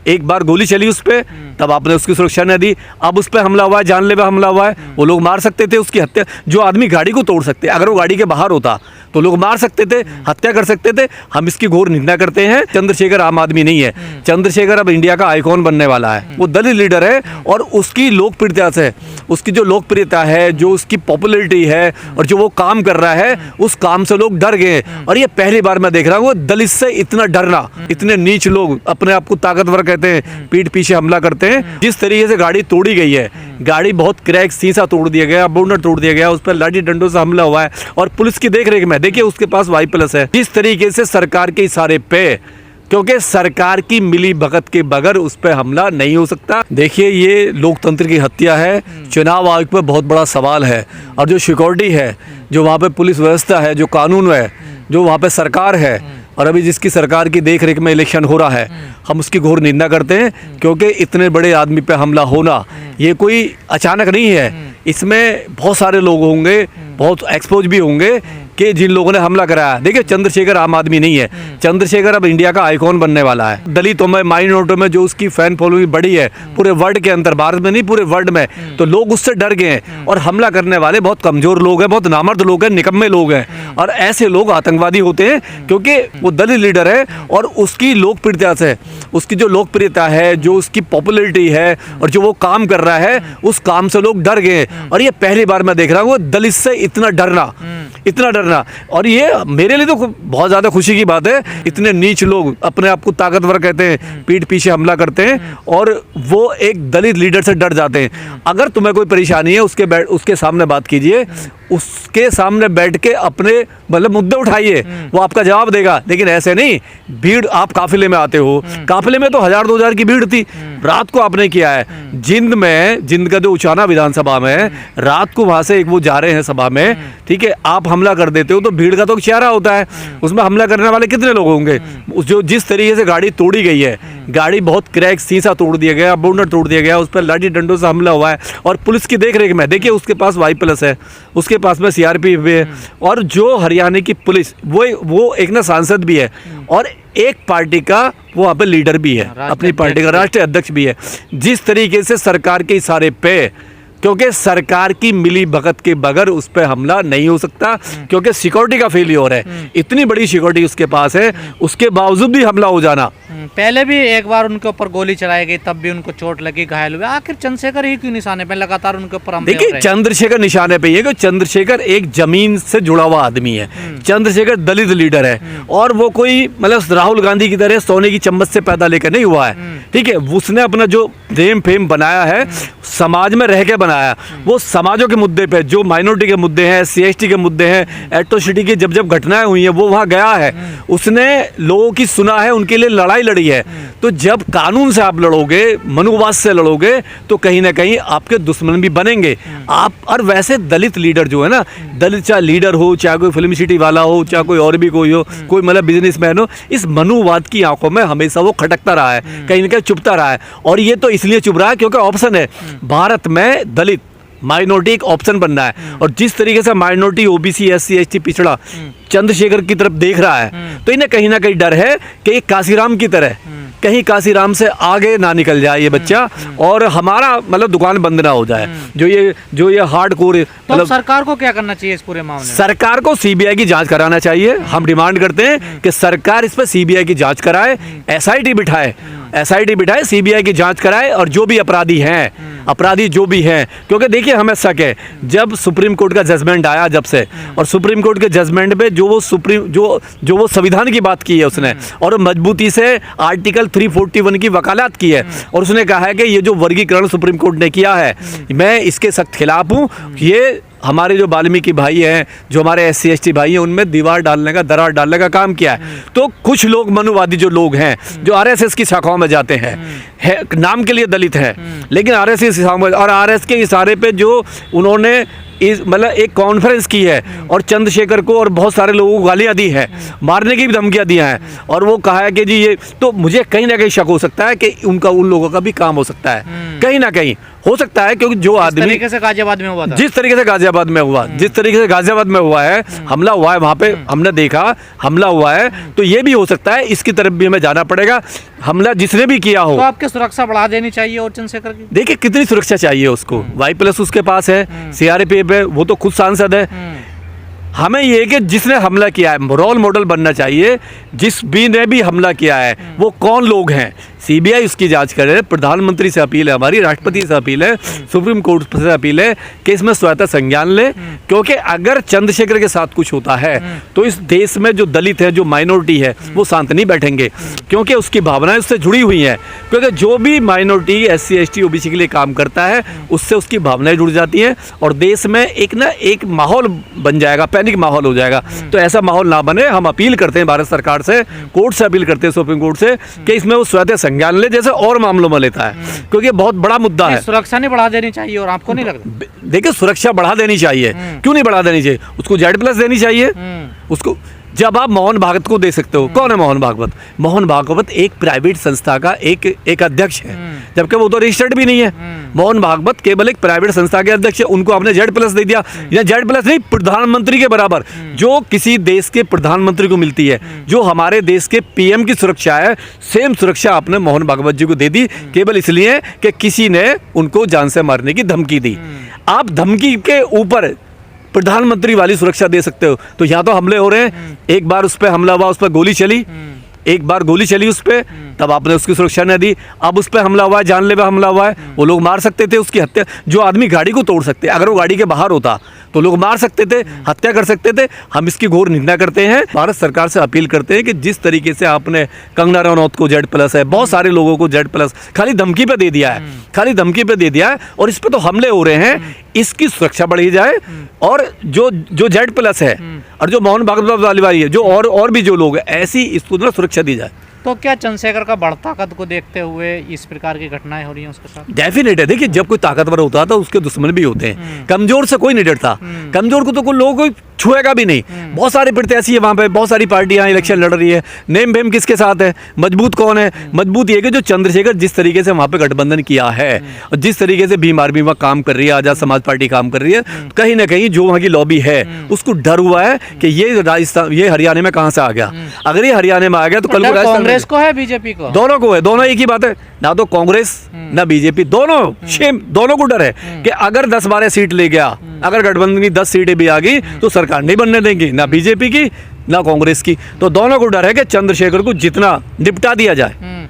एक बार गोली चली उस पर, तब आपने उसकी सुरक्षा न दी। अब उस पर हमला हुआ है, जानलेवा हमला हुआ है। वो लोग मार सकते थे, उसकी हत्या, जो आदमी गाड़ी को तोड़ सकते, अगर वो गाड़ी के बाहर होता तो लोग मार सकते थे, हत्या कर सकते थे। हम इसकी घोर निंदा करते हैं। चंद्रशेखर आम आदमी नहीं है, चंद्रशेखर अब इंडिया का आइकॉन बनने वाला है। वो दलित लीडर है और उसकी लोकप्रियता से, उसकी जो लोकप्रियता है, जो उसकी पॉपुलैरिटी है और जो वो काम कर रहा है, उस काम से लोग डर गए। और ये पहली बार मैं देख रहा हूँ वो दलित से इतना डरना। इतने नीच लोग अपने आप को ताकतवर कहते हैं, पीठ पीछे हमला करते हैं। जिस तरीके से गाड़ी तोड़ी गई है, गाड़ी बहुत क्रैक, शीशा तोड़ दिया गया, बोनट तोड़ दिया गया, उस पर लाठी डंडों से हमला हुआ है और पुलिस की देख रेख में देखिए उसके पास Y+ है। जिस तरीके से सरकार के इशारे पे, क्योंकि सरकार की मिली भगत के बगैर उस पर हमला नहीं हो सकता। देखिए ये लोकतंत्र की हत्या है। चुनाव आयोग पर बहुत बड़ा सवाल है और जो सिक्योरिटी है, जो वहाँ पे पुलिस व्यवस्था है, जो कानून है, जो वहाँ पे सरकार है और अभी जिसकी सरकार की देख रेख में इलेक्शन हो रहा है, हम उसकी घोर निंदा करते हैं। क्योंकि इतने बड़े आदमी पे हमला होना ये कोई अचानक नहीं है। इसमें बहुत सारे लोग होंगे, बहुत एक्सपोज भी होंगे कि जिन लोगों ने हमला कराया। देखिए चंद्रशेखर आम आदमी नहीं है, चंद्रशेखर अब इंडिया का आइकॉन बनने वाला है। दलितों में, माइनॉरिटी में जो उसकी फैन फॉलोइंग बड़ी है पूरे वर्ल्ड के अंदर, भारत में नहीं पूरे वर्ल्ड में, तो लोग उससे डर गए हैं। और हमला करने वाले बहुत कमजोर लोग हैं, बहुत नामर्द लोग हैं, निकम्मे लोग हैं। और ऐसे लोग आतंकवादी होते हैं क्योंकि वो दलित लीडर है और उसकी लोकप्रियता से, उसकी जो लोकप्रियता है, जो उसकी पॉपुलैरिटी है और जो वो काम कर रहा है, उस काम से लोग डर गए। और ये पहली बार मैं देख रहा हूँ वो दलित से इतना डरना, इतना डरना। और ये मेरे लिए तो बहुत ज्यादा खुशी की बात है। इतने नीच लोग अपने आप को ताकतवर कहते हैं, पीठ पीछे हमला करते हैं और वो एक दलित लीडर से डर जाते हैं। अगर तुम्हें कोई परेशानी है उसके सामने बात कीजिए, उसके सामने बैठ के अपने मतलब मुद्दे उठाइए, वो आपका जवाब देगा। लेकिन ऐसे नहीं, भीड़, आप काफिले में आते हो, काफिले में तो 1000-2000 की भीड़ थी। रात को आपने किया है जिंद का जो उचाना विधानसभा में, रात को वहां से एक वो जा रहे हैं सभा में, ठीक है, आप हमला कर देते हो तो भीड़ का तो एक चेहरा होता है, उसमें हमला करने वाले कितने लोग होंगे। जो जिस तरीके से गाड़ी तोड़ी गई है, गाड़ी बहुत क्रैक, शीशा तोड़ दिया गया, बोनट तोड़ दिया गया, उस पर लाठी डंडों से हमला हुआ है और पुलिस की देख रेख में देखिए उसके पास Y+ है, उसके पास में CRP भी है। और जो हरियाणा की पुलिस, वो एक ना सांसद भी है और एक पार्टी का वो वहाँ पे लीडर भी है, अपनी पार्टी का राष्ट्रीय अध्यक्ष भी है। जिस तरीके से सरकार के इशारे पे, क्योंकि सरकार की मिली भगत के बगैर उस पर हमला नहीं हो सकता, क्योंकि सिक्योरिटी का फेलियर है। इतनी बड़ी सिक्योरिटी उसके पास है, उसके बावजूद भी हमला हो जाना। पहले भी एक बार उनके ऊपर गोली चलाई गई, तब भी उनको चोट लगी, घायल हुए। आखिर चंद्रशेखर ही क्यों निशाने पे लगातार उनके ऊपर हमले हो रहे हैं? देखिए चंद्रशेखर निशाने पे ये, चंद्रशेखर एक जमीन से जुड़ा हुआ आदमी है। चंद्रशेखर दलित लीडर है और वो कोई मतलब राहुल गांधी की तरह सोने की चम्मच से पैदा लेकर नहीं हुआ है, ठीक है। उसने अपना जो नेम फेम बनाया है, समाज में रह के बनाया। वो समाजों के मुद्दे पे, जो माइनॉरिटी के मुद्दे हैं, SC/ST के मुद्दे हैं, एट्रोसिटी की जब घटनाएं हुई हैं, वो वहाँ गया है, उसने लोगों की सुना है, उनके लिए लड़ाई लड़ी है। तो जब कानून से आप लड़ोगे, मनुवाद से लड़ोगे, तो कहीं ना कहीं आपके दुश्मन भी बनेंगे आप। और वैसे दलित लीडर जो है ना, दलित चाहे लीडर हो, चाहे कोई फिल्म सिटी वाला हो, चाहे कोई और भी कोई हो, कोई मतलब बिजनेसमैन हो, इस मनुवाद की आंखों में हमेशा वो खटकता रहा है, कहीं ना कहीं चुभता रहा है। और ये तो इसलिए चुभ रहा है क्योंकि ऑप्शन है भारत में, दलित माइनॉरिटी एक ऑप्शन बनना है। और जिस तरीके से माइनॉरिटी, OBC, SC/ST पिछड़ा चंद्रशेखर की तरफ देख रहा है, तो इन्हें कहीं ना कहीं डर है कि एक काशीराम की तरह कहीं काशीराम से आगे ना निकल जाए ये बच्चा और हमारा मतलब दुकान बंद ना हो जाए। जो ये हार्डकोर, मतलब सरकार को क्या करना चाहिए इस पूरे मामले में? सरकार को CBI की जांच कराना चाहिए। हम डिमांड करते हैं कि सरकार इस पर CBI की जांच कराए, SIT बिठाए, CBI की जांच कराए और जो भी अपराधी जो भी हैं, क्योंकि देखिए हमें शक है, जब सुप्रीम कोर्ट का जजमेंट आया जब से, और सुप्रीम कोर्ट के जजमेंट में जो वो संविधान की बात की है उसने, और मजबूती से आर्टिकल 341 की वकालत की है, और उसने कहा है कि ये जो वर्गीकरण सुप्रीम कोर्ट ने किया है, मैं इसके सख्त खिलाफ हूँ। ये हमारे जो वाल्मीकि भाई हैं, जो हमारे SC/ST भाई हैं, उनमें दरार डालने का काम किया है। तो कुछ लोग मनुवादी जो लोग हैं, जो RSS की शाखाओं में जाते हैं, नाम के लिए दलित हैं, लेकिन RSS की शाखाओं में, और RSS के इशारे पे जो उन्होंने मतलब एक कॉन्फ्रेंस की है और चंद्रशेखर को और बहुत सारे लोगों को गालियां दी हैं, मारने की भी धमकियां दी हैं, और वो कहा है कि जी ये, तो मुझे कहीं ना कहीं शक हो सकता है कि उन लोगों का भी काम हो सकता है। कहीं ना कहीं हो सकता है, क्योंकि जो आदमी तरीके से गाजियाबाद में हुआ था, जिस तरीके से गाजियाबाद में हुआ, जिस तरीके से गाजियाबाद में हुआ है, हमला हुआ है वहाँ पे, हमने देखा हमला हुआ है, तो ये भी हो सकता है इसकी तरफ भी हमें जाना पड़ेगा। हमला जिसने भी किया हो तो आपकी सुरक्षा बढ़ा देनी चाहिए और चंद्रशेखर की। देखिए कितनी सुरक्षा चाहिए उसको, Y+ उसके पास है, CRPF है, वो तो खुद सांसद है। हमें ये कि जिसने हमला किया है रोल मॉडल बनना चाहिए, जिस भी ने भी हमला किया है वो कौन लोग हैं, CBI उसकी जांच करे। प्रधानमंत्री से अपील है हमारी, राष्ट्रपति से अपील है, सुप्रीम कोर्ट से अपील है कि इसमें स्वतः संज्ञान ले, क्योंकि अगर चंद्रशेखर के साथ कुछ होता है तो इस देश में जो दलित है, जो माइनॉरिटी है, वो शांत नहीं बैठेंगे, क्योंकि उसकी भावनाएं उससे जुड़ी हुई हैं। क्योंकि जो भी माइनॉरिटी SC ST OBC के लिए काम करता है उससे उसकी भावनाएं जुड़ जाती हैं और देश में एक माहौल बन जाएगा, पैनिक माहौल हो जाएगा। तो ऐसा माहौल ना बने, हम अपील करते हैं भारत सरकार से, कोर्ट से अपील करते हैं, सुप्रीम कोर्ट से, कि इसमें वो स्वतः संज्ञान ले जैसे और मामलों में लेता है, क्योंकि बहुत बड़ा मुद्दा है। सुरक्षा नहीं बढ़ा देनी चाहिए और आपको नहीं लगता? देखिए सुरक्षा बढ़ा देनी चाहिए, क्यों नहीं बढ़ा देनी चाहिए, उसको Z+ देनी चाहिए उसको। जब आप मोहन भागवत को दे सकते हो, कौन है मोहन भागवत? मोहन भागवत एक प्राइवेट संस्था का एक अध्यक्ष है, जबकि वो तो रजिस्टर्ड भी नहीं है। मोहन भागवत केवल एक प्राइवेट संस्था के अध्यक्ष है, उनको आपने Z+ दे दिया। या Z+ नहीं, प्रधानमंत्री के बराबर जो किसी देश के प्रधानमंत्री को मिलती है, जो हमारे देश के PM की सुरक्षा है, सेम सुरक्षा आपने मोहन भागवत जी को दे दी, केवल इसलिए कि किसी ने उनको जान से मारने की धमकी दी। आप धमकी के ऊपर प्रधानमंत्री वाली सुरक्षा दे सकते हो, तो यहाँ तो हमले हो रहे हैं। एक बार उस पर हमला हुआ, उस पर गोली चली, एक बार गोली चली उस पर, तब आपने उसकी सुरक्षा नहीं दी। अब उस पर हमला हुआ है, जानलेवा हमला हुआ है, वो लोग मार सकते थे, उसकी हत्या, जो आदमी गाड़ी को तोड़ सकते, अगर वो गाड़ी के बाहर होता तो लोग मार सकते थे, हत्या कर सकते थे। हम इसकी घोर निंदा करते हैं, भारत सरकार से अपील करते हैं कि जिस तरीके से आपने कंगना रनौत को Z+ है, बहुत सारे लोगों को Z+ खाली धमकी पे दे दिया है, खाली धमकी पे दे दिया है, और इस पे तो हमले हो रहे हैं। इसकी सुरक्षा बढ़ी जाए, और जो Z+ है और जो मोहन भागवत वाली है, जो और भी जो लोग हैं, ऐसी इसको ना सुरक्षा दी जाए। तो क्या चंद्रशेखर का बढ़ता कद को देखते हुए इस प्रकार की घटनाएं हो रही हैं उसके साथ? डेफिनेट है। देखिए जब कोई ताकतवर होता है तो उसके दुश्मन भी होते हैं। कमजोर से कोई नहीं डरता, कमजोर को तो कोई लोगों को छुएगा भी नहीं। बहुत सारे प्रत्याशी है वहाँ पे, बहुत सारी पार्टियां इलेक्शन लड़ रही है, नेम फेम किसके साथ है, मजबूत कौन है? मजबूत ये कि जो चंद्रशेखर जिस तरीके से वहाँ पे गठबंधन किया है और जिस तरीके से भीम आर्मी वहाँ काम कर रही है, आजाद समाज पार्टी काम कर रही है, कहीं ना कहीं जो वहाँ की लॉबी है उसको डर हुआ है कि ये राजस्थान, ये हरियाणा में कहाँ से आ गया। अगर ये हरियाणा में आ गया तो कल को कांग्रेस को है, बीजेपी को, दोनों को है। दोनों एक ही बात है, ना तो कांग्रेस ना बीजेपी, दोनों सेम, दोनों को डर है कि अगर 10-12 सीट ले गया, अगर गठबंधन की 10 सीटें भी आ गई तो सरकार नहीं बनने देंगी, ना बीजेपी की ना कांग्रेस की। तो दोनों को डर है कि चंद्रशेखर को जितना निपटा दिया जाए।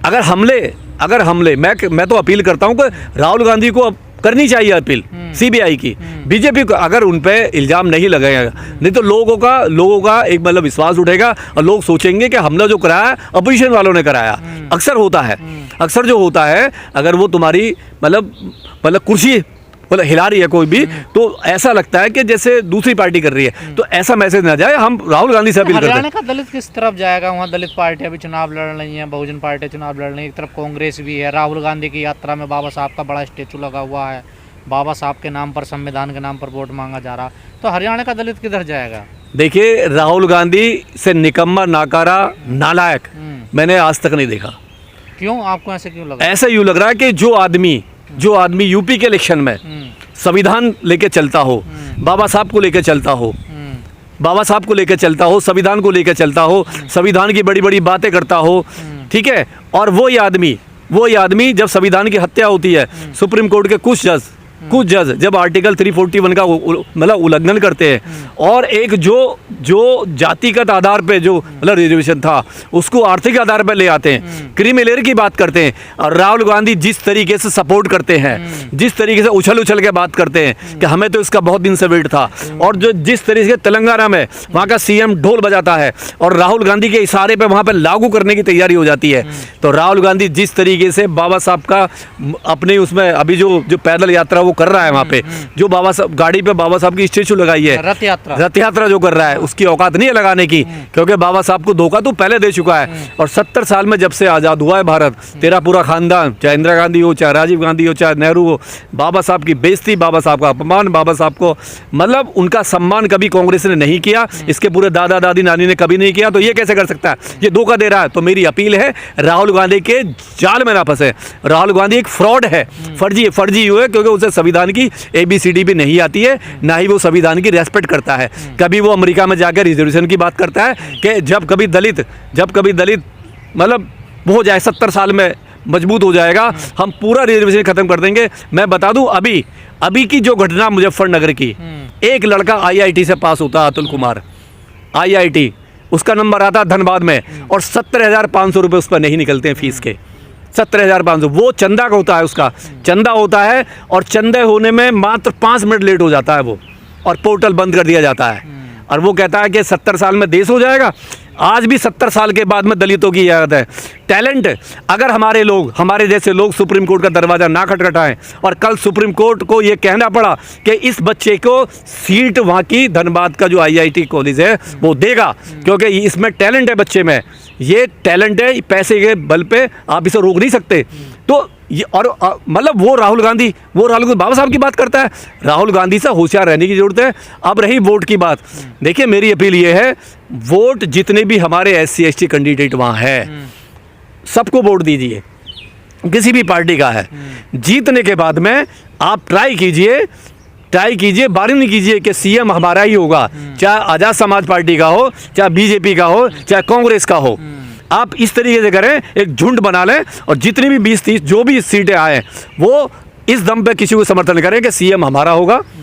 अगर हमले मैं तो अपील करता हूं कि राहुल गांधी को करनी चाहिए अपील CBI की, बीजेपी को अगर उन पे इल्जाम नहीं लगाएगा, नहीं तो लोगों का एक मतलब विश्वास उठेगा और लोग सोचेंगे कि हमला जो कराया अपोजिशन वालों ने कराया। अक्सर होता है, अक्सर जो होता है, अगर वो तुम्हारी मतलब कुर्सी मतलब हिला रही है कोई भी, तो ऐसा लगता है कि जैसे दूसरी पार्टी कर रही है, तो ऐसा मैसेज ना जाए। हम राहुल गांधी से अपील करते हैं। हरियाणा का दलित किस तरफ जाएगा? वहाँ दलित पार्टियां भी चुनाव लड़ रही हैं, बहुजन पार्टी चुनाव लड़ रही है, एक तरफ कांग्रेस भी है। राहुल गांधी की यात्रा में बाबा साहब का बड़ा स्टेचू लगा हुआ है, बाबा साहब के नाम पर, संविधान के नाम पर वोट मांगा जा रहा, तो हरियाणा का दलित किधर जाएगा? देखिए राहुल गांधी से निकम्मा, नाकारा, नालायक मैंने आज तक नहीं देखा। क्यों? आपको ऐसे क्यों लगा? ऐसा यूँ लग रहा है कि जो आदमी यूपी के इलेक्शन में संविधान लेके चलता हो, बाबा साहब को लेके चलता हो, संविधान को लेके चलता हो, संविधान की बड़ी बड़ी बातें करता हो, ठीक है, और वो ही आदमी जब संविधान की हत्या होती है, सुप्रीम कोर्ट के कुछ जज जब आर्टिकल 341 का मतलब उल्लंघन करते हैं, और एक जो जातिगत आधार पे जो मतलब रिजर्वेशन था उसको आर्थिक आधार पे ले आते हैं, क्रीमी की बात करते हैं, और राहुल गांधी जिस तरीके से सपोर्ट करते हैं, जिस तरीके से उछल के बात करते हैं कि हमें तो इसका बहुत दिन से वेट था, और जो जिस तरीके से तेलंगाना में वहाँ का CM ढोल बजाता है और राहुल गांधी के इशारे पे वहाँ पे लागू करने की तैयारी हो जाती है, तो राहुल गांधी जिस तरीके से बाबा साहब का अपने उसमें अभी जो पैदल यात्रा वो कर रहा है वहाँ पे, जो बाबा साहब गाड़ी पे बाबा साहब की स्टेचू लगाई है, रथ यात्रा जो कर रहा है, उसकी औकात नहीं है लगाने की, क्योंकि बाबा साहब को धोखा तो पहले दे चुका है। और 70 साल में जब से आज़ाद हुआ है भारत, तेरा पूरा खानदान, चाहे इंदिरा गांधी हो, चाहे राजीव गांधी हो, चाहे नेहरू हो, बाबा साहब की बेइज्जती, बाबा साहब का अपमान, बाबा साहब को मतलब उनका सम्मान कभी कांग्रेस ने नहीं किया, इसके पूरे दादा दादी नानी ने कभी नहीं किया, तो ये कैसे कर सकता है? ये धोखा दे रहा है। तो मेरी अपील है, राहुल गांधी के जाल में ना फंसे। राहुल गांधी एक फ्रॉड है, फर्जी हुए, क्योंकि उसे संविधान की ABCD भी नहीं आती है, ना ही वो संविधान की रेस्पेक्ट करता है। कभी वो अमेरिका में जाकर रिजर्वेशन की बात करता है कि जब कभी दलित मतलब हो जाए 70 साल में मजबूत हो जाएगा, हम पूरा रिजर्वेशन खत्म कर देंगे। मैं बता दूं, अभी की जो घटना मुजफ्फरनगर की, एक लड़का IIT से पास होता, अतुल कुमार, IIT, उसका नंबर आता धनबाद में, और 17,500 रुपये उस पर नहीं निकलते हैं फीस के, 17,500। वो चंदा का होता है, उसका चंदा होता है, और चंदे होने में मात्र 5 मिनट लेट हो जाता है वो, और पोर्टल बंद कर दिया जाता है। और वो कहता है कि 70 साल में देश हो जाएगा। आज भी 70 साल के बाद में दलितों की याद है। टैलेंट, अगर हमारे जैसे लोग सुप्रीम कोर्ट का दरवाज़ा ना खटखटाएं, और कल सुप्रीम कोर्ट को ये कहना पड़ा कि इस बच्चे को सीट वहाँ की धनबाद का जो IIT कॉलेज है वो देगा, क्योंकि इसमें टैलेंट है, बच्चे में ये टैलेंट है, पैसे के बल पे आप इसे रोक नहीं सकते। तो ये और मतलब वो राहुल गांधी बाबा साहब की बात करता है। राहुल गांधी से होशियार रहने की ज़रूरत है। अब रही वोट की बात, देखिए मेरी अपील ये है, वोट जितने भी हमारे SC ST कैंडिडेट वहाँ है, सबको वोट दीजिए, किसी भी पार्टी का है। जीतने के बाद में आप ट्राई कीजिए, बार्गेनिंग कीजिए कि CM हमारा ही होगा, चाहे आज़ाद समाज पार्टी का हो, चाहे BJP का हो, चाहे कांग्रेस का हो। आप इस तरीके से करें, एक झुंड बना लें, और जितनी भी 20-30 जो भी सीटें आए, वो इस दम पे किसी को समर्थन करें कि CM हमारा होगा।